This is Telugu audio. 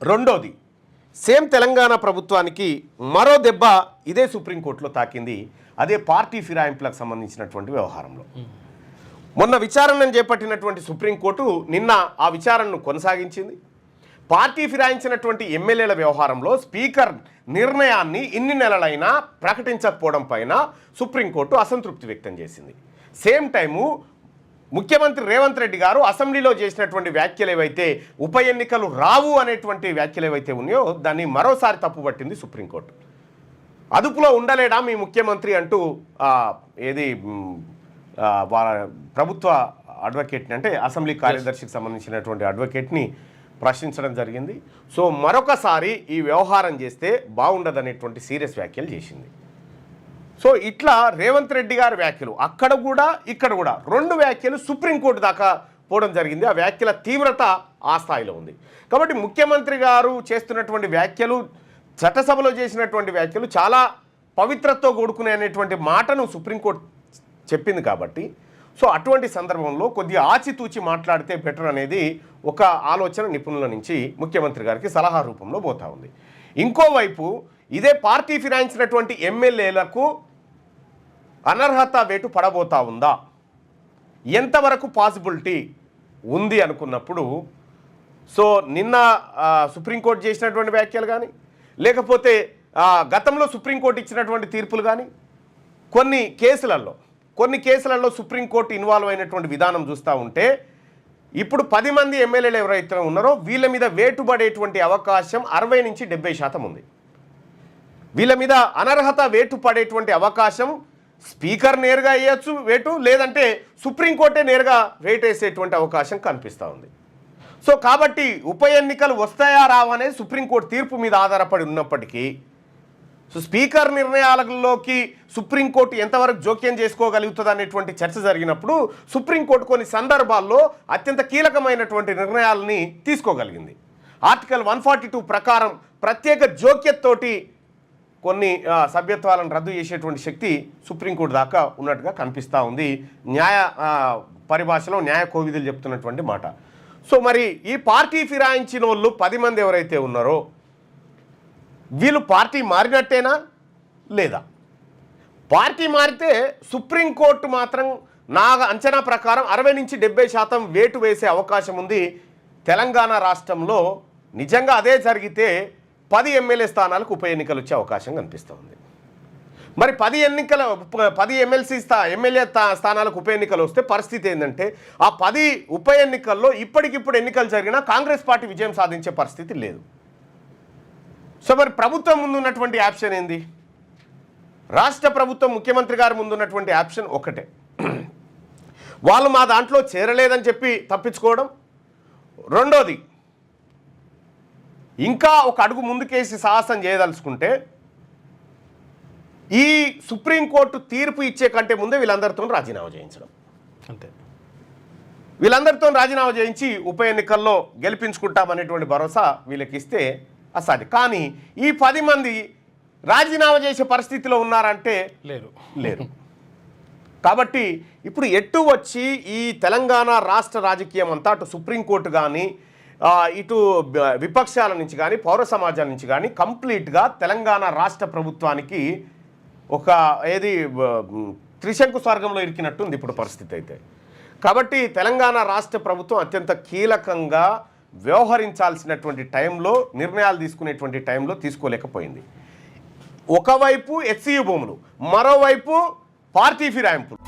రెండోది సేమ్ తెలంగాణ ప్రభుత్వానికి మరో దెబ్బ ఇదే సుప్రీంకోర్టులో తాకింది. అదే పార్టీ ఫిరాయింపులకు సంబంధించినటువంటి వ్యవహారంలో మొన్న విచారణను చేపట్టినటువంటి సుప్రీంకోర్టు నిన్న ఆ విచారణను కొనసాగించింది. పార్టీ ఫిరాయించినటువంటి ఎమ్మెల్యేల వ్యవహారంలో స్పీకర్ నిర్ణయాన్ని ఇన్ని నెలలైనా ప్రకటించకపోవడం పైన సుప్రీంకోర్టు అసంతృప్తి వ్యక్తం చేసింది. సేమ్ టైము ముఖ్యమంత్రి రేవంత్ రెడ్డి గారు అసెంబ్లీలో చేసినటువంటి వ్యాఖ్యలు ఏవైతే ఉప ఎన్నికలు రావు అనేటువంటి వ్యాఖ్యలు ఏవైతే ఉన్నాయో దాన్ని మరోసారి తప్పుపట్టింది సుప్రీంకోర్టు. అదుపులో ఉండలేడా మీ ముఖ్యమంత్రి అంటూ ప్రభుత్వ అడ్వకేట్ని అంటే అసెంబ్లీ కార్యదర్శికి సంబంధించినటువంటి అడ్వకేట్ని ప్రశ్నించడం జరిగింది. సో మరొకసారి ఈ వ్యవహారం చేస్తే బాగుండదనేటువంటి సీరియస్ వ్యాఖ్యలు చేసింది. సో ఇట్లా రేవంత్ రెడ్డి గారి వ్యాఖ్యలు అక్కడ కూడా ఇక్కడ కూడా రెండు వ్యాఖ్యలు సుప్రీంకోర్టు దాకా పోవడం జరిగింది. ఆ వ్యాఖ్యల తీవ్రత ఆ స్థాయిలో ఉంది. కాబట్టి ముఖ్యమంత్రి గారు చేస్తున్నటువంటి వ్యాఖ్యలు, చట్టసభలో చేసినటువంటి వ్యాఖ్యలు చాలా పవిత్రతతో కూడుకునే అనేటువంటి మాటను సుప్రీంకోర్టు చెప్పింది. కాబట్టి సో అటువంటి సందర్భంలో కొద్దిగా ఆచితూచి మాట్లాడితే బెటర్ అనేది ఒక ఆలోచన నిపుణుల నుంచి ముఖ్యమంత్రి గారికి సలహా రూపంలో పోతా ఉంది. ఇంకోవైపు ఇదే పార్టీ ఫిరాయించినటువంటి ఎమ్మెల్యేలకు అనర్హత వేటు పడబోతా ఉందా, ఎంతవరకు పాసిబిలిటీ ఉంది అనుకున్నప్పుడు సో నిన్న సుప్రీంకోర్టు చేసినటువంటి వ్యాఖ్యలు కానీ లేకపోతే గతంలో సుప్రీంకోర్టు ఇచ్చినటువంటి తీర్పులు కానీ కొన్ని కేసులలో సుప్రీంకోర్టు ఇన్వాల్వ్ అయినటువంటి విధానం చూస్తూ ఉంటే ఇప్పుడు 10 మంది ఎమ్మెల్యేలు ఎవరైతే ఉన్నారో వీళ్ళ మీద వేటు పడేటువంటి అవకాశం 60 నుంచి 70% ఉంది. వీళ్ళ మీద అనర్హత వేటు పడేటువంటి అవకాశం స్పీకర్ నేరుగా వేయచ్చు వేటు, లేదంటే సుప్రీంకోర్టే నేరుగా వేటు వేసేటువంటి అవకాశం కనిపిస్తూ ఉంది. సో కాబట్టి ఉప ఎన్నికలు వస్తాయా రావనేది సుప్రీంకోర్టు తీర్పు మీద ఆధారపడి ఉన్నప్పటికీ సో స్పీకర్ నిర్ణయాలలోకి సుప్రీంకోర్టు ఎంతవరకు జోక్యం చేసుకోగలుగుతుంది అనేటువంటి చర్చ జరిగినప్పుడు సుప్రీంకోర్టు కొన్ని సందర్భాల్లో అత్యంత కీలకమైనటువంటి నిర్ణయాలని తీసుకోగలిగింది. ఆర్టికల్ 142 ప్రకారం ప్రత్యేక జోక్యతతోటి కొన్ని సభ్యత్వాలను రద్దు చేసేటువంటి శక్తి సుప్రీంకోర్టు దాకా ఉన్నట్టుగా కనిపిస్తూ ఉంది. న్యాయ పరిభాషలో న్యాయ కోవిదులు చెప్తున్నటువంటి మాట. సో మరి ఈ పార్టీ ఫిరాయించిన వాళ్ళు 10 మంది ఎవరైతే ఉన్నారో వీళ్ళు పార్టీ మారినట్టేనా లేదా? పార్టీ మారితే సుప్రీంకోర్టు మాత్రం నా అంచనా ప్రకారం 60 నుంచి 70% వేటు వేసే అవకాశం ఉంది. తెలంగాణ రాష్ట్రంలో నిజంగా అదే జరిగితే 10 ఎమ్మెల్యే స్థానాలకు ఉప ఎన్నికలు వచ్చే అవకాశం కనిపిస్తుంది. మరి 10 ఎమ్మెల్యే స్థానాలకు ఉప ఎన్నికలు వస్తే పరిస్థితి ఏంటంటే ఆ 10 ఉప ఎన్నికల్లో ఇప్పటికిప్పుడు ఎన్నికలు జరిగినా కాంగ్రెస్ పార్టీ విజయం సాధించే పరిస్థితి లేదు. సో మరి ప్రభుత్వం ముందున్నటువంటి ఆప్షన్ ఏంది? రాష్ట్ర ప్రభుత్వం ముఖ్యమంత్రి గారి ముందున్నటువంటి ఆప్షన్ ఒకటే, వాళ్ళు మా దాంట్లో చేరలేదని చెప్పి తప్పించుకోవడం. రెండోది ఇంకా ఒక అడుగు ముందుకేసి సాహసం చేయదలుచుకుంటే ఈ సుప్రీంకోర్టు తీర్పు ఇచ్చే కంటే ముందే వీళ్ళందరితో రాజీనామా చేయించడం. అంతే, వీళ్ళందరితో రాజీనామా చేయించి ఉప ఎన్నికల్లో గెలిపించుకుంటామనేటువంటి భరోసా వీళ్ళకి ఇస్తే అసాధ్యం. కానీ ఈ 10 మంది రాజీనామా చేసే పరిస్థితిలో ఉన్నారంటే లేరు. కాబట్టి ఇప్పుడు ఎటు వచ్చి ఈ తెలంగాణ రాష్ట్ర రాజకీయం అంతా అటు సుప్రీంకోర్టు కానీ ఇటు విపక్షాల నుంచి కానీ పౌర సమాజాల నుంచి కానీ కంప్లీట్గా తెలంగాణ రాష్ట్ర ప్రభుత్వానికి ఒక త్రిశంకు స్వర్గంలో ఇరికినట్టుంది ఇప్పుడు పరిస్థితి అయితే. కాబట్టి తెలంగాణ రాష్ట్ర ప్రభుత్వం అత్యంత కీలకంగా వ్యవహరించాల్సినటువంటి టైంలో, నిర్ణయాలు తీసుకునేటువంటి టైంలో తీసుకోలేకపోయింది. ఒకవైపు హెచ్సియు భూములు, మరోవైపు పార్టీ ఫిరాయింపులు.